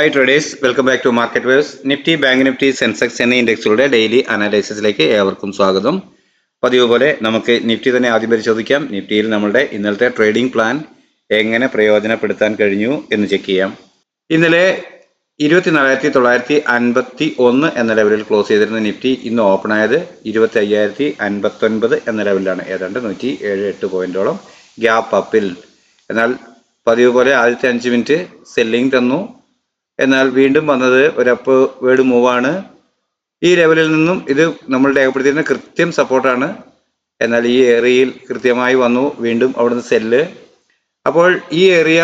Hi traders, welcome back to Market Waves. Nifty, Bank Nifty, Sensex എന്നീ ഇൻഡെക്സുകളുടെ daily അനാലിസിസിലേക്ക് ഏവർക്കും സ്വാഗതം. പതിവ് പോലെ നമുക്ക് നിഫ്റ്റി തന്നെ ആദ്യം പരിശോധിക്കാം. നിഫ്റ്റിയിൽ നമ്മളുടെ ഇന്നലത്തെ ട്രേഡിംഗ് പ്ലാൻ എങ്ങനെ പ്രയോജനപ്പെടുത്താൻ കഴിഞ്ഞു എന്ന് ചെക്ക് ചെയ്യാം. ഇന്നലെ 24,951 എന്ന ലെവലിൽ ക്ലോസ് ചെയ്തിരുന്ന നിഫ്റ്റി ഇന്ന് ഓപ്പൺ ആയത് 25,059 എന്ന ലെവലിലാണ്. ഏതാണ്ട് 107-8 പോയിന്റോളം ഗ്യാപ്പ് അപ്പിൽ. എന്നാൽ പതിവ് പോലെ ആദ്യത്തെ 5 മിനിറ്റ് സെല്ലിംഗ് തന്നു. എന്നാൽ വീണ്ടും വന്നത് ഒരു അപ്പ് വേർഡ് മൂവാണ്. ഈ ലെവലിൽ നിന്നും ഇത് നമ്മൾ രേഖപ്പെടുത്തിയിരുന്ന കൃത്യം സപ്പോർട്ടാണ്. എന്നാൽ ഈ ഏരിയയിൽ കൃത്യമായി വന്നു, വീണ്ടും അവിടുന്ന് സെല്ല്. അപ്പോൾ ഈ ഏരിയ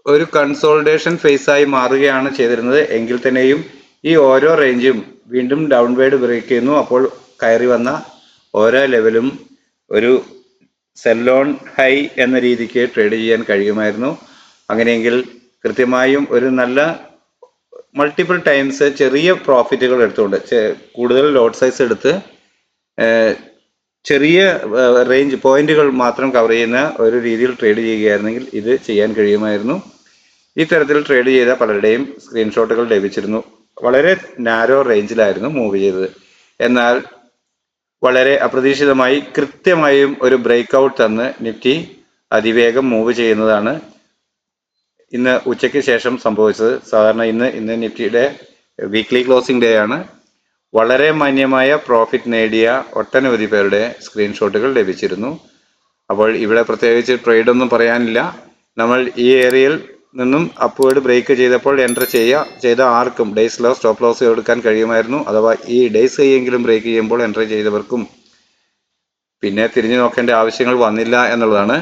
ഒരു കൺസോളിഡേഷൻ ഫേസായി മാറുകയാണ് ചെയ്തിരുന്നത്. എങ്കിൽ തന്നെയും ഈ ഓരോ റേഞ്ചും വീണ്ടും ഡൗൺവേർഡ് ബ്രേക്ക് ചെയ്യുന്നു. അപ്പോൾ കയറി വന്ന ഓരോ ലെവലും ഒരു സെല്ലോൺ ഹൈ എന്ന രീതിക്ക് ട്രേഡ് ചെയ്യാൻ കഴിയുമായിരുന്നു. അങ്ങനെയെങ്കിൽ കൃത്യമായും ഒരു നല്ല മൾട്ടിപ്പിൾ ടൈംസ് ചെറിയ പ്രോഫിറ്റുകൾ എടുത്തുകൊണ്ട് കൂടുതൽ ലോട്ട് സൈസ് എടുത്ത് ചെറിയ റേഞ്ച് പോയിന്റുകൾ മാത്രം കവർ ചെയ്യുന്ന ഒരു രീതിയിൽ ട്രേഡ് ചെയ്യുകയായിരുന്നെങ്കിൽ ഇത് ചെയ്യാൻ കഴിയുമായിരുന്നു. ഈ തരത്തിൽ ട്രേഡ് ചെയ്ത പലരുടെയും സ്ക്രീൻഷോട്ടുകൾ ലഭിച്ചിരുന്നു. വളരെ നാരോ റേഞ്ചിലായിരുന്നു മൂവ് ചെയ്തത്. എന്നാൽ വളരെ അപ്രതീക്ഷിതമായി കൃത്യമായും ഒരു ബ്രേക്ക് ഔട്ട് തന്ന് നിഫ്റ്റി അതിവേഗം മൂവ് ചെയ്യുന്നതാണ് ഇന്ന് ഉച്ചയ്ക്ക് ശേഷം സംഭവിച്ചത്. സാധാരണ ഇന്ന് നിഫ്റ്റിയുടെ വീക്ക്ലി ക്ലോസിംഗ് ഡേ ആണ്. വളരെ മാന്യമായ പ്രോഫിറ്റ് നേടിയ ഒട്ടനവധി പേരുടെ സ്ക്രീൻഷോട്ടുകൾ ലഭിച്ചിരുന്നു. അപ്പോൾ ഇവിടെ പ്രത്യേകിച്ച് ട്രേഡ് ഒന്നും പറയാനില്ല. നമ്മൾ ഈ ഏരിയയിൽ നിന്നും അപ്വേർഡ് ബ്രേക്ക് ചെയ്തപ്പോൾ എൻ്റർ ചെയ്ത ആർക്കും ഡേയ്സ് ലോ സ്റ്റോപ്പ് ലോസ് എടുക്കാൻ കഴിയുമായിരുന്നു. അഥവാ ഈ ഡേയ്സ് കൈയെങ്കിലും ബ്രേക്ക് ചെയ്യുമ്പോൾ എൻ്റർ ചെയ്തവർക്കും പിന്നെ തിരിഞ്ഞു നോക്കേണ്ട ആവശ്യങ്ങൾ വന്നില്ല എന്നുള്ളതാണ്.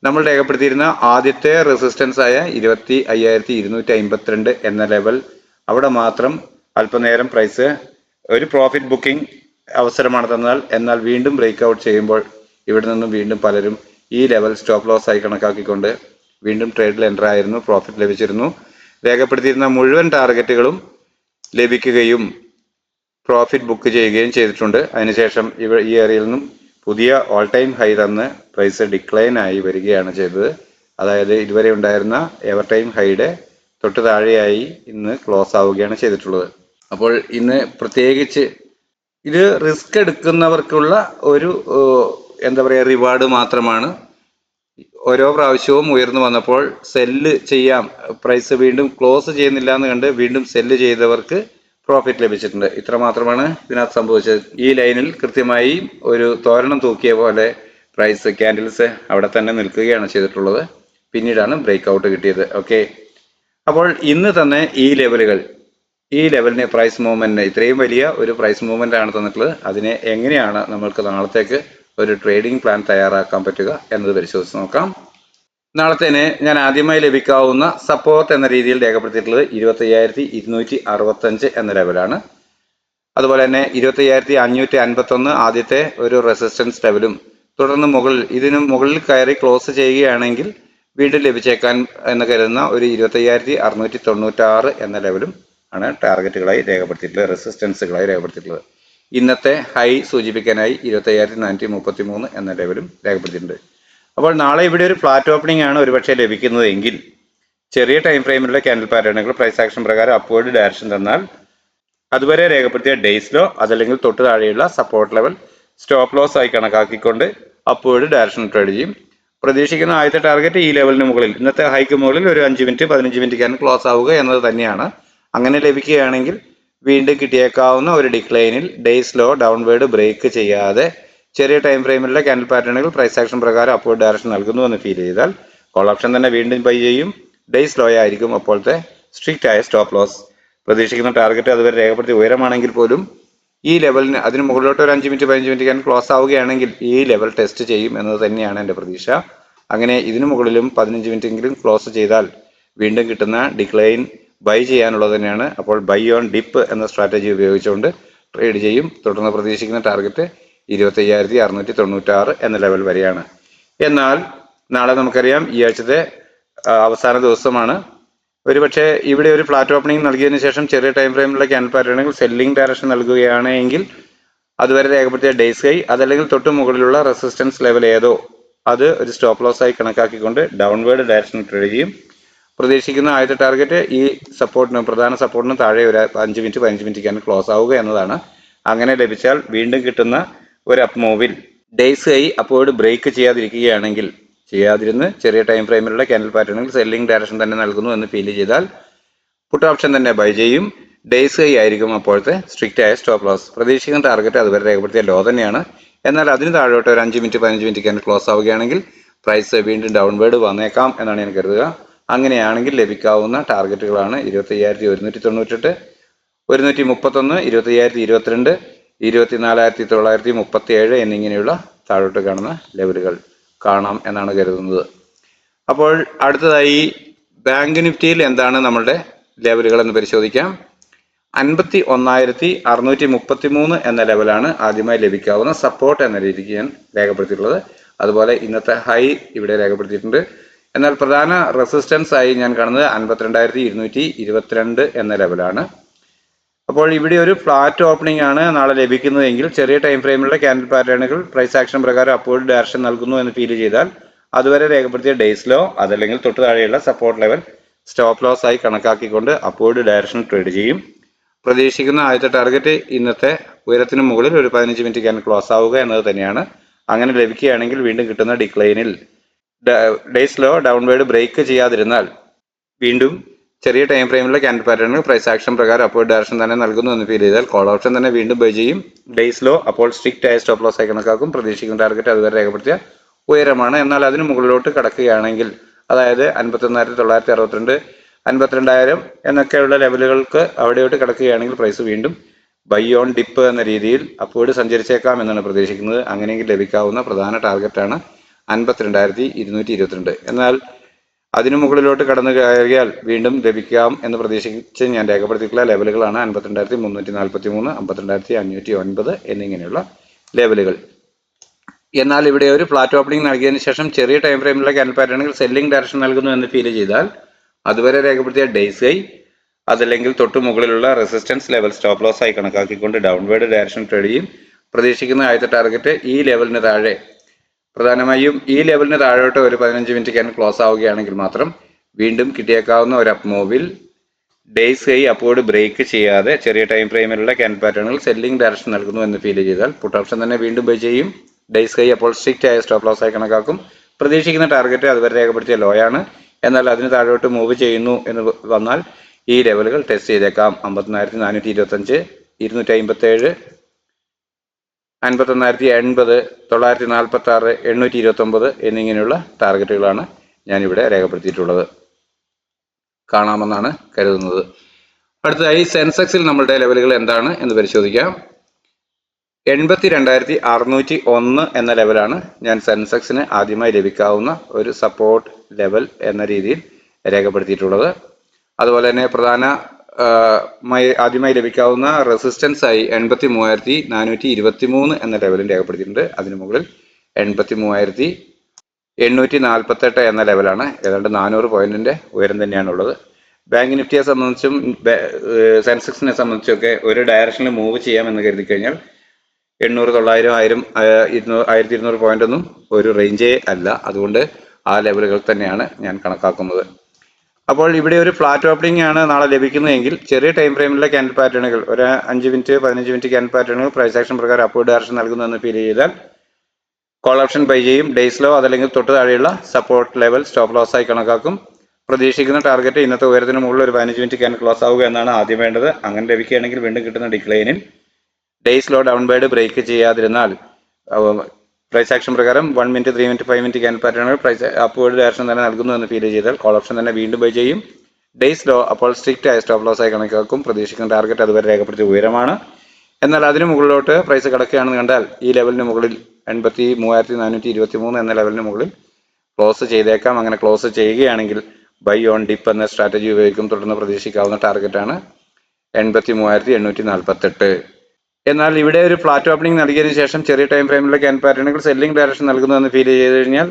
നമ്മൾ രേഖപ്പെടുത്തിയിരുന്ന ആദ്യത്തെ റെസിസ്റ്റൻസ് ആയ 25,252 എന്ന ലെവൽ, അവിടെ മാത്രം അല്പനേരം പ്രൈസ് ഒരു പ്രോഫിറ്റ് ബുക്കിംഗ് അവസരമാണ് തന്നാൽ. എന്നാൽ വീണ്ടും ബ്രേക്ക് ഔട്ട് ചെയ്യുമ്പോൾ ഇവിടെ നിന്നും വീണ്ടും പലരും ഈ ലെവൽ സ്റ്റോപ്പ് ലോസ് ആയി കണക്കാക്കിക്കൊണ്ട് വീണ്ടും ട്രേഡിൽ എൻ്റർ ആയിരുന്നു. പ്രോഫിറ്റ് ലഭിച്ചിരുന്നു. രേഖപ്പെടുത്തിയിരുന്ന മുഴുവൻ ടാർഗറ്റുകളും ലഭിക്കുകയും പ്രോഫിറ്റ് ബുക്ക് ചെയ്യുകയും ചെയ്തിട്ടുണ്ട്. അതിനുശേഷം ഈ ഏരിയയിൽ നിന്നും പുതിയ ഓൾ ടൈം ഹൈ തന്ന് പ്രൈസ് ഡിക്ലൈൻ ആയി വരികയാണ് ചെയ്തത്. അതായത് ഇതുവരെ ഉണ്ടായിരുന്ന എവർ ടൈം ഹൈയുടെ തൊട്ട് താഴെയായി ഇന്ന് ക്ലോസ് ആവുകയാണ് ചെയ്തിട്ടുള്ളത്. അപ്പോൾ ഇന്ന് പ്രത്യേകിച്ച് ഇത് റിസ്ക് എടുക്കുന്നവർക്കുള്ള ഒരു റിവാർഡ് മാത്രമാണ്. ഓരോ പ്രാവശ്യവും ഉയർന്നു വന്നപ്പോൾ സെല്ല് ചെയ്യാം, പ്രൈസ് വീണ്ടും ക്ലോസ് ചെയ്യുന്നില്ല എന്ന് കണ്ട് വീണ്ടും സെല്ല് ചെയ്തവർക്ക് പ്രോഫിറ്റ് ലഭിച്ചിട്ടുണ്ട്. ഇത്ര മാത്രമാണ് ഇതിനകത്ത് സംഭവിച്ചത്. ഈ ലൈനിൽ കൃത്യമായി ഒരു തോരണം തൂക്കിയ പോലെ പ്രൈസ് ക്യാൻഡിൽസ് അവിടെ തന്നെ നിൽക്കുകയാണ് ചെയ്തിട്ടുള്ളത്. പിന്നീടാണ് ബ്രേക്ക് ഔട്ട് കിട്ടിയത്. ഓക്കെ, അപ്പോൾ ഇന്ന് തന്നെ ഈ ലെവലിനെ പ്രൈസ് മൂവ്മെന്റിന് ഇത്രയും വലിയ ഒരു പ്രൈസ് മൂവ്മെന്റ് ആണ് തന്നിട്ടുള്ളത്. അതിനെ എങ്ങനെയാണ് നമ്മൾക്ക് നാളത്തേക്ക് ഒരു ട്രേഡിംഗ് പ്ലാൻ തയ്യാറാക്കാൻ പറ്റുക എന്നത് പരിശോധിച്ച് നോക്കാം. നാളത്തേന് ഞാൻ ആദ്യമായി ലഭിക്കാവുന്ന സപ്പോർട്ട് എന്ന രീതിയിൽ രേഖപ്പെടുത്തിയിട്ടുള്ളത് 25,265 എന്ന ലെവലാണ്. അതുപോലെ തന്നെ 25,551 ആദ്യത്തെ ഒരു റെസിസ്റ്റൻസ് ലെവലും, തുടർന്ന് ഇതിനു മുകളിൽ കയറി ക്ലോസ് ചെയ്യുകയാണെങ്കിൽ വീണ്ടും ലഭിച്ചേക്കാൻ എന്ന് കരുതുന്ന ഒരു 25,696 എന്ന ലെവലും ആണ് ടാർഗറ്റുകളായി രേഖപ്പെടുത്തിയിട്ടുള്ളത്, റെസിസ്റ്റൻസുകളായി രേഖപ്പെടുത്തിയിട്ടുള്ളത്. ഇന്നത്തെ ഹൈ സൂചിപ്പിക്കാനായി 25,433 എന്ന ലെവലും രേഖപ്പെടുത്തിയിട്ടുണ്ട്. അപ്പോൾ നാളെ ഇവിടെ ഒരു ഫ്ലാറ്റ് ഓപ്പണിംഗ് ആണ് ഒരുപക്ഷെ ലഭിക്കുന്നത് എങ്കിൽ ചെറിയ ടൈം ഫ്രെയിമിലുള്ള ക്യാൻഡിൽ പാറ്റേണുകൾ പ്രൈസ് ആക്ഷൻ പ്രകാരം അപ്വേർഡ് ഡയറക്ഷൻ തന്നാൽ അതുവരെ രേഖപ്പെടുത്തിയ ഡേയ്സ് ലോ അതല്ലെങ്കിൽ തൊട്ട് താഴെയുള്ള സപ്പോർട്ട് ലെവൽ സ്റ്റോപ്പ് ലോസ് ആയി കണക്കാക്കിക്കൊണ്ട് അപ്വേർഡ് ഡയറക്ഷൻ ട്രേഡ് ചെയ്യും. പ്രതീക്ഷിക്കുന്ന ആദ്യത്തെ ടാർഗറ്റ് ഈ ലെവലിന് മുകളിൽ, ഇന്നത്തെ ഹൈക്ക് മുകളിൽ ഒരു 5 മിനിറ്റ് 15 മിനിറ്റിക്കാണ് ക്ലോസ് ആവുക എന്നത് തന്നെയാണ്. അങ്ങനെ ലഭിക്കുകയാണെങ്കിൽ വീണ്ടും കിട്ടിയേക്കാവുന്ന ഒരു ഡിക്ലൈനിൽ ഡേയ്സ് ലോ ഡൗൺവേർഡ് ബ്രേക്ക് ചെയ്യാതെ ചെറിയ ടൈം ഫ്രെയിമിലുള്ള ക്യാൻഡിൽ പാറ്റേണുകൾ പ്രൈസ് ആക്ഷൻ പ്രകാരം അപ്വേർഡ് ഡയറക്ഷൻ നൽകുന്നു എന്ന് ഫീൽ ചെയ്താൽ കോൾ ഓപ്ഷൻ തന്നെ വീണ്ടും ബൈ ചെയ്യും. ഡേയ്സ് ലോ ആയിരിക്കും അപ്പോഴത്തെ സ്ട്രിക്റ്റ് ആയ സ്റ്റോപ്പ് ലോസ്. പ്രതീക്ഷിക്കുന്ന ടാർഗറ്റ് അതുവരെ രേഖപ്പെടുത്തിയ ഉയരമാണെങ്കിൽ പോലും ഈ ലെവലിന് അതിന് മുകളിലോട്ട് ഒരു 5 മിനിറ്റ് 15 മിനിറ്റ് ക്ലോസ് ആവുകയാണെങ്കിൽ ഈ ലെവൽ ടെസ്റ്റ് ചെയ്യും എന്നത് തന്നെയാണ് എൻ്റെ പ്രതീക്ഷ. അങ്ങനെ ഇതിനു മുകളിലും 15 മിനിറ്റെങ്കിലും ക്ലോസ് ചെയ്താൽ വീണ്ടും കിട്ടുന്ന ഡിക്ലൈൻ ബൈ ചെയ്യാനുള്ളത് തന്നെയാണ്. അപ്പോൾ ബൈ ഓൺ ഡിപ്പ് എന്ന സ്ട്രാറ്റജി ഉപയോഗിച്ചുകൊണ്ട് ട്രേഡ് ചെയ്യും. തുടർന്ന് പ്രതീക്ഷിക്കുന്ന ടാർഗറ്റ് 25,696 എന്ന ലെവൽ വരെയാണ്. എന്നാൽ നാളെ നമുക്കറിയാം ഈ ആഴ്ചത്തെ അവസാന ദിവസമാണ്. ഒരുപക്ഷെ ഇവിടെ ഒരു ഫ്ലാറ്റ് ഓപ്പണിംഗ് നൽകിയതിനു ശേഷം ചെറിയ ടൈം ഫ്രെയിമിലുള്ള ക്യാൻഡിൽ പാറ്റേണുകൾ സെല്ലിംഗ് ഡയറക്ഷൻ നൽകുകയാണെങ്കിൽ അതുവരെ രേഖപ്പെടുത്തിയ ഡേയ്സ് ഹൈ അതല്ലെങ്കിൽ തൊട്ട് മുകളിലുള്ള റെസിസ്റ്റൻസ് ലെവൽ ഏതോ അത് ഒരു സ്റ്റോപ്പ് ലോസ് ആയി കണക്കാക്കിക്കൊണ്ട് ഡൗൺവേർഡ് ഡയറക്ഷൻ ട്രേഡ് ചെയ്യും. പ്രതീക്ഷിക്കുന്ന ആദ്യത്തെ ടാർഗറ്റ് ഈ സപ്പോർട്ടിനും പ്രധാന സപ്പോർട്ടിനും താഴെ ഒരു 5 മിനിറ്റ് 15 മിനിറ്റ് ക്ലോസ് ആവുക എന്നതാണ്. അങ്ങനെ ലഭിച്ചാൽ വീണ്ടും കിട്ടുന്ന ഒരു അപ്പ് മൂവിൽ ഡേയ്സ് ഹൈ അപ്പോഴും ബ്രേക്ക് ചെയ്യാതിരുന്ന് ചെറിയ ടൈം ഫ്രെയിമിലുള്ള ക്യാൻഡിൽ പാറ്റേണുകൾ സെല്ലിംഗ് ഡയറക്ഷൻ തന്നെ നൽകുന്നു എന്ന് ഫീൽ ചെയ്താൽ പുട്ട് ഓപ്ഷൻ തന്നെ ബൈ ചെയ്യും. ഡേയ്സ് ഹൈ ആയിരിക്കും അപ്പോഴത്തെ സ്ട്രിക്റ്റ് ആയ സ്റ്റോപ്പ് ലോസ്. പ്രതീക്ഷിക്കുന്ന ടാർഗറ്റ് അതുവരെ രേഖപ്പെടുത്തിയ ലോ തന്നെയാണ്. എന്നാൽ അതിന് താഴോട്ട് ഒരു 5 മിനിറ്റ് 15 മിനിറ്റ് ക്യാൻഡിൽ ക്ലോസ് ആവുകയാണെങ്കിൽ പ്രൈസ് വീണ്ടും ഡൗൺവേർഡ് വന്നേക്കാം എന്നാണ് ഞാൻ കരുതുക. അങ്ങനെയാണെങ്കിൽ ലഭിക്കാവുന്ന ടാർഗറ്റുകളാണ് 25,198, 131, 25,022, 24,937 എന്നിങ്ങനെയുള്ള താഴോട്ട് കാണുന്ന ലെവലുകൾ കാണാം എന്നാണ് കരുതുന്നത്. അപ്പോൾ അടുത്തതായി ബാങ്ക് നിഫ്റ്റിയിൽ എന്താണ് നമ്മളുടെ ലെവലുകൾ എന്ന് പരിശോധിക്കാം. 51,633 എന്ന ലെവലാണ് ആദ്യമായി ലഭിക്കാവുന്ന സപ്പോർട്ട് എന്ന രീതിക്ക് ഞാൻ രേഖപ്പെടുത്തിയിട്ടുള്ളത്. അതുപോലെ ഇന്നത്തെ ഹൈ ഇവിടെ രേഖപ്പെടുത്തിയിട്ടുണ്ട്. എന്നാൽ പ്രധാന റെസിസ്റ്റൻസ് ആയി ഞാൻ കാണുന്നത് 52,222 എന്ന ലെവലാണ്. അപ്പോൾ ഇവിടെ ഒരു ഫ്ലാറ്റ് ഓപ്പണിംഗ് ആണ് നാളെ ലഭിക്കുന്നതെങ്കിൽ ചെറിയ ടൈം ഫ്രെയിമിലുള്ള ക്യാൻഡിൽ പാറ്റേണുകൾ പ്രൈസ് ആക്ഷൻ പ്രകാരം അപ്വേർഡ് ഡയറക്ഷൻ നൽകുന്നു എന്ന് ഫീൽ ചെയ്താൽ അതുവരെ രേഖപ്പെടുത്തിയ ഡേയ്സ് ലോ അതല്ലെങ്കിൽ തൊട്ട് താഴെയുള്ള സപ്പോർട്ട് ലെവൽ സ്റ്റോപ്പ് ലോസ് ആയി കണക്കാക്കിക്കൊണ്ട് അപ്വേർഡ് ഡയറക്ഷൻ ട്രേഡ് ചെയ്യും. പ്രതീക്ഷിക്കുന്ന ആദ്യത്തെ ടാർഗറ്റ് ഇന്നത്തെ ഉയരത്തിന് മുകളിൽ ഒരു 15 മിനിറ്റ് ക്യാൻഡിൽ ക്ലോസ് ആവുക എന്നത് തന്നെയാണ്. അങ്ങനെ ലഭിക്കുകയാണെങ്കിൽ വീണ്ടും കിട്ടുന്ന ഡിക്ലൈനിൽ ഡേയ്സ് ലോ ഡൗൺവേർഡ് ബ്രേക്ക് ചെയ്യാതിരുന്നാൽ വീണ്ടും ചെറിയ ടൈം ഫ്രെയിമിലുള്ള ക്യാൻഡിൽ പാറ്റേണുകൾ പ്രൈസ് ആക്ഷൻ പ്രകാരം അപ്വേർഡ് ഡയറക്ഷൻ തന്നെ നൽകുന്നു എന്ന് ഫീൽ ചെയ്താൽ കോൾ ഓപ്ഷൻ തന്നെ വീണ്ടും ബൈ ചെയ്യും. ഡേയ്സ് ലോ അപ്പോൾ സ്ട്രിക്റ്റ് ആയ സ്റ്റോപ്പ് ലോസ് ആയി കണക്കാക്കും. പ്രതീക്ഷിക്കുന്ന ടാർഗറ്റ് അതുവരെ രേഖപ്പെടുത്തിയ ഉയരമാണ്. എന്നാൽ അതിന് മുകളിലോട്ട് കടക്കുകയാണെങ്കിൽ അതായത് 51,962, 52,000 എന്നൊക്കെയുള്ള ലെവലുകൾക്ക് അവിടെയോട്ട് കിടക്കുകയാണെങ്കിൽ പ്രൈസ് വീണ്ടും ബൈ ഓൺ ഡിപ്പ് എന്ന രീതിയിൽ അപ്വേർഡ് സഞ്ചരിച്ചേക്കാം എന്നാണ് പ്രതീക്ഷിക്കുന്നത്. അങ്ങനെയെങ്കിൽ ലഭിക്കാവുന്ന പ്രധാന ടാർഗറ്റാണ് 52,222. എന്നാൽ അതിനു മുകളിലോട്ട് കടന്നു കയറിയാൽ വീണ്ടും ലഭിക്കാം എന്ന് പ്രതീക്ഷിച്ച് ഞാൻ രേഖപ്പെടുത്തിയിട്ടുള്ള ലെവലുകളാണ് 52,343, 52,509 എന്നിങ്ങനെയുള്ള ലെവലുകൾ. എന്നാൽ ഇവിടെ ഒരു ഫ്ലാറ്റ് ഓപ്പണിംഗ് നൽകിയതിനു ശേഷം ചെറിയ ടൈം ഫ്രെയിമിലുള്ള ക്യാൻഡിൽ പാറ്റേണുകൾ സെല്ലിംഗ് ഡയറക്ഷൻ നൽകുന്നു എന്ന് ഫീൽ ചെയ്താൽ അതുവരെ രേഖപ്പെടുത്തിയ ഡേയ്സ് ഹൈ അതല്ലെങ്കിൽ തൊട്ടു മുകളിലുള്ള റെസിസ്റ്റൻസ് ലെവൽ സ്റ്റോപ്പ് ലോസ് ആയി കണക്കാക്കിക്കൊണ്ട് ഡൗൺവേർഡ് ഡയറക്ഷൻ ട്രേഡ് ചെയ്യും. പ്രതീക്ഷിക്കുന്ന ആദ്യത്തെ ടാർഗറ്റ് ഈ ലെവലിന് താഴെ, പ്രധാനമായും ഈ ലെവലിന് താഴോട്ട് ഒരു 15 മിനിറ്റ് ക്യാൻഡിൽ ക്ലോസ് ആവുകയാണെങ്കിൽ മാത്രം വീണ്ടും കിട്ടിയേക്കാവുന്ന ഒരു അപ്പ് മൂവിൽ ഡേയ്സ് ഹൈ അപ്പോഴ് ബ്രേക്ക് ചെയ്യാതെ ചെറിയ ടൈം ഫ്രെയിമിലുള്ള ക്യാൻഡിൽ പാറ്റേണുകൾ സെല്ലിംഗ് ഡയറക്ഷൻ നൽകുന്നു എന്ന് ഫീൽ ചെയ്താൽ പുട്ട് ഓപ്ഷൻ തന്നെ വീണ്ടും ബൈ ചെയ്യും. ഡേയ്സ് ഹൈ അപ്പോൾ സ്ട്രിക്റ്റ് ആയ സ്റ്റോപ്പ് ലോസ് ആയി കണക്കാക്കും. പ്രതീക്ഷിക്കുന്ന ടാർഗറ്റ് അതുവരെ രേഖപ്പെടുത്തിയ ലോയാണ്. എന്നാൽ അതിന് താഴോട്ട് മൂവ് ചെയ്യുന്നു എന്ന് വന്നാൽ ഈ ലെവലുകൾ ടെസ്റ്റ് ചെയ്തേക്കാം. 54,425, 257, 51,080, 946, 829 എന്നിങ്ങനെയുള്ള ടാർഗറ്റുകളാണ് ഞാനിവിടെ രേഖപ്പെടുത്തിയിട്ടുള്ളത്. കാണാമെന്നാണ് കരുതുന്നത്. അടുത്തതായി സെൻസെക്സിൽ നമ്മളുടെ ലെവലുകൾ എന്താണ് എന്ന് പരിശോധിക്കാം. 82,601 എന്ന ലെവലാണ് ഞാൻ സെൻസെക്സിന് ആദ്യമായി ലഭിക്കാവുന്ന ഒരു സപ്പോർട്ട് ലെവൽ എന്ന രീതിയിൽ രേഖപ്പെടുത്തിയിട്ടുള്ളത്. അതുപോലെ തന്നെ ആദ്യമായി ലഭിക്കാവുന്ന റെസിസ്റ്റൻസ് ആയി 83,423 എന്ന ലെവലും രേഖപ്പെടുത്തിയിട്ടുണ്ട്. അതിനു മുകളിൽ 83,848 എന്ന ലെവലാണ്. ഏതാണ്ട് 400 പോയിന്റിന്റെ ഉയരം തന്നെയാണുള്ളത്. ബാങ്ക് നിഫ്റ്റിയെ സംബന്ധിച്ചും സെൻസെക്സിനെ സംബന്ധിച്ചൊക്കെ ഒരു ഡയറക്ഷനിൽ മൂവ് ചെയ്യാമെന്ന് കരുതി കഴിഞ്ഞാൽ 800, 900, 1000, 1200 പോയിന്റ് ഒന്നും ഒരു റേഞ്ചേ അല്ല. അതുകൊണ്ട് ആ ലെവലുകൾ തന്നെയാണ് ഞാൻ കണക്കാക്കുന്നത്. അപ്പോൾ ഇവിടെ ഒരു ഫ്ലാറ്റ് ഓപ്പണിംഗ് ആണ് നാളെ ലഭിക്കുന്നതെങ്കിൽ ചെറിയ ടൈം ഫ്രെയിമിലുള്ള ക്യാൻഡിൽ പാറ്റേണുകൾ ഒരു 5 മിനിറ്റ് 15 മിനിറ്റ് ക്യാൻഡിൽ പാറ്റേണുകൾ പ്രൈസ് ആക്ഷൻ പ്രകാരം അപ്വേർഡ് ഡയറക്ഷൻ നൽകുന്നതെന്ന് ഫീൽ ചെയ്താൽ കോൾ ഓപ്ഷൻ ബൈ ചെയ്യും. ഡേയ്സ് ലോ അതല്ലെങ്കിൽ തൊട്ട് താഴെയുള്ള സപ്പോർട്ട് ലെവൽ സ്റ്റോപ്പ് ലോസ് ആയി കണക്കാക്കും. പ്രതീക്ഷിക്കുന്ന ടാർഗറ്റ് ഇന്നത്തെ ഉയരത്തിന് മുകളിൽ ഒരു 15 മിനിറ്റ് ക്യാൻഡിൽ ക്ലോസ് ആവുക എന്നാണ് ആദ്യം വേണ്ടത്. അങ്ങനെ ലഭിക്കുകയാണെങ്കിൽ വീണ്ടും കിട്ടുന്ന ഡിക്ലൈനിൽ ഡേയ്സ് ലോ ഡൗൺവേർഡ് ബ്രേക്ക് ചെയ്യാതിരുന്നാൽ പ്രൈസ് ആക്ഷൻ പ്രകാരം 1 മിനിറ്റ് 3 മിനിറ്റ് 5 മിനിറ്റ് ക്യാൻഡിൽ പാറ്റേണുകൾ പ്രൈസ് അപ്വേർഡ് ഡയറക്ഷൻ തന്നെ നൽകുന്നു എന്ന് ഫീൽ ചെയ്താൽ കോൾ ഓപ്ഷൻ തന്നെ വീണ്ടും ബൈ ചെയ്യും. ഡേയ്സ് ലോ അപ്പോൾ സ്ട്രിക്റ്റ് ആയ സ്റ്റോപ്പ് ലോസ് ആയി കണക്കാക്കും. പ്രതീക്ഷിക്കുന്ന ടാർഗറ്റ് അതുവരെ രേഖപ്പെടുത്തിയ ഉയരമാണ്. എന്നാൽ അതിന് മുകളിലോട്ട് പ്രൈസ് കിടക്കുകയാണെന്ന് കണ്ടാൽ ഈ ലെവലിന് മുകളിൽ 83,423 എന്ന ലെവലിന് മുകളിൽ ക്ലോസ് ചെയ്തേക്കാം. അങ്ങനെ ക്ലോസ് ചെയ്യുകയാണെങ്കിൽ ബൈ ഓൺ ഡിപ്പ് എന്ന സ്ട്രാറ്റജി ഉപയോഗിക്കും. തുടർന്ന് പ്രതീക്ഷിക്കാവുന്ന ടാർഗറ്റാണ് 83,848. എന്നാൽ ഇവിടെ ഒരു ഫ്ലാറ്റ് ഓപ്പണിംഗ് നൽകിയതിനു ശേഷം ചെറിയ ടൈം ഫ്രെയിമിലുള്ള ക്യാൻഡിൽ പാറ്റേണുകൾ സെല്ലിംഗ് ഡയറക്ഷൻ നൽകുന്നതെന്ന് ഫീൽ ചെയ്ത് കഴിഞ്ഞാൽ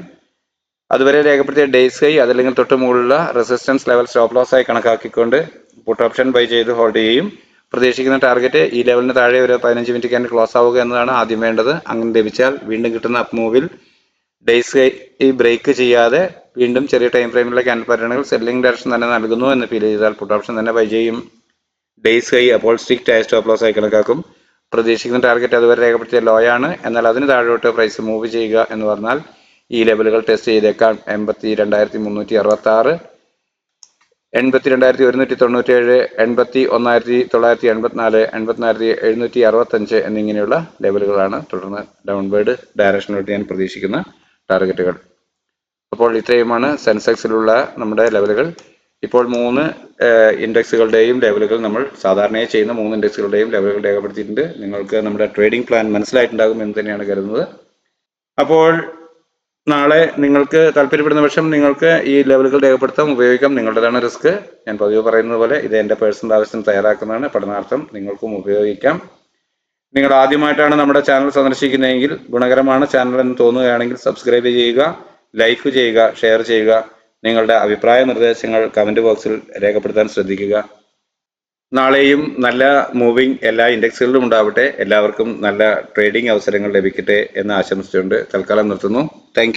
അതുവരെ രേഖപ്പെടുത്തിയ ഡേയ്സ് ഹൈ അതല്ലെങ്കിൽ തൊട്ട് മുകളിലുള്ള റെസിസ്റ്റൻസ് ലെവൽ സ്റ്റോപ്പ് ലോസ് ആയി കണക്കാക്കിക്കൊണ്ട് പുട്ട് ഓപ്ഷൻ ബൈ ചെയ്ത് ഹോൾഡ് ചെയ്യും. പ്രതീക്ഷിക്കുന്ന ടാർഗറ്റ് ഈ ലെവലിന് താഴെ ഒരു 15 മിനിറ്റ് ക്യാൻഡിൽ ക്ലോസ് ആവുക എന്നതാണ് ആദ്യം വേണ്ടത്. അങ്ങനെ ലഭിച്ചാൽ വീണ്ടും കിട്ടുന്ന അപ്പ് മൂവിൽ ഡേയ്സ് ഈ ബ്രേക്ക് ചെയ്യാതെ വീണ്ടും ചെറിയ ടൈം ഫ്രെയിമിലെ ക്യാൻഡിൽ പാറ്റേണുകൾ സെല്ലിംഗ് ഡയറക്ഷൻ തന്നെ നൽകുന്നു എന്ന് ഫീൽ ചെയ്താൽ പുട്ട് ഓപ്ഷൻ തന്നെ ബൈ ചെയ്യും. ഡേയ്സ് ഹൈ അപ്പോൾ സ്ട്രിക്റ്റ് ആയ സ്റ്റോപ്പ് ലോസ് ആയി കണക്കാക്കും. പ്രതീക്ഷിക്കുന്ന ടാർഗറ്റ് അതുവരെ രേഖപ്പെടുത്തിയ ലോ ആണ്, എന്നാൽ അതിന് താഴോട്ട് പ്രൈസ് മൂവ് ചെയ്യുക എന്ന് പറഞ്ഞാൽ ഈ ലെവലുകൾ ടെസ്റ്റ് ചെയ്തേക്കാം. 82,366, 82,197, 81,984, 84,765 എന്നിങ്ങനെയുള്ള ലെവലുകളാണ് തുടർന്ന് ഡൗൺവേർഡ് ഡയറക്ഷനിലോട്ട് ഞാൻ പ്രതീക്ഷിക്കുന്ന ടാർഗറ്റുകൾ. അപ്പോൾ ഇത്രയുമാണ് സെൻസെക്സിലുള്ള നമ്മുടെ ലെവലുകൾ. ഇപ്പോൾ 3 ഇൻഡെക്സുകളുടെയും ലെവലുകൾ നമ്മൾ സാധാരണയായി ചെയ്യുന്ന 3 ഇൻഡെക്സുകളുടെയും ലെവലുകൾ രേഖപ്പെടുത്തിയിട്ടുണ്ട്. നിങ്ങൾക്ക് നമ്മുടെ ട്രേഡിംഗ് പ്ലാൻ മനസ്സിലായിട്ടുണ്ടാകും എന്ന് തന്നെയാണ് കരുതുന്നത്. അപ്പോൾ നാളെ നിങ്ങൾക്ക് താല്പര്യപ്പെടുന്ന പക്ഷം നിങ്ങൾക്ക് ഈ ലെവലുകൾ രേഖപ്പെടുത്താം, ഉപയോഗിക്കാം. നിങ്ങളുടേതാണ് റിസ്ക്. ഞാൻ പതിവ് പറയുന്നത് പോലെ ഇത് എൻ്റെ പേഴ്സണൽ ആവശ്യത്തിന് തയ്യാറാക്കുന്നതാണ്. പഠനാർത്ഥം നിങ്ങൾക്കും ഉപയോഗിക്കാം. നിങ്ങൾ ആദ്യമായിട്ടാണ് നമ്മുടെ ചാനൽ സന്ദർശിക്കുന്നതെങ്കിൽ ഗുണകരമാണ് ചാനൽ എന്ന് തോന്നുകയാണെങ്കിൽ സബ്സ്ക്രൈബ് ചെയ്യുക, ലൈക്ക് ചെയ്യുക, ഷെയർ ചെയ്യുക. നിങ്ങളുടെ അഭിപ്രായ നിർദ്ദേശങ്ങൾ കമന്റ് ബോക്സിൽ രേഖപ്പെടുത്താൻ ശ്രദ്ധിക്കുക. നാളെയും നല്ല മൂവിംഗ് എല്ലാ ഇൻഡെക്സുകളിലും ഉണ്ടാവട്ടെ. എല്ലാവർക്കും നല്ല ട്രേഡിംഗ് അവസരങ്ങൾ ലഭിക്കട്ടെ എന്ന് ആശംസിച്ചുകൊണ്ട് തൽക്കാലം നിർത്തുന്നു. താങ്ക്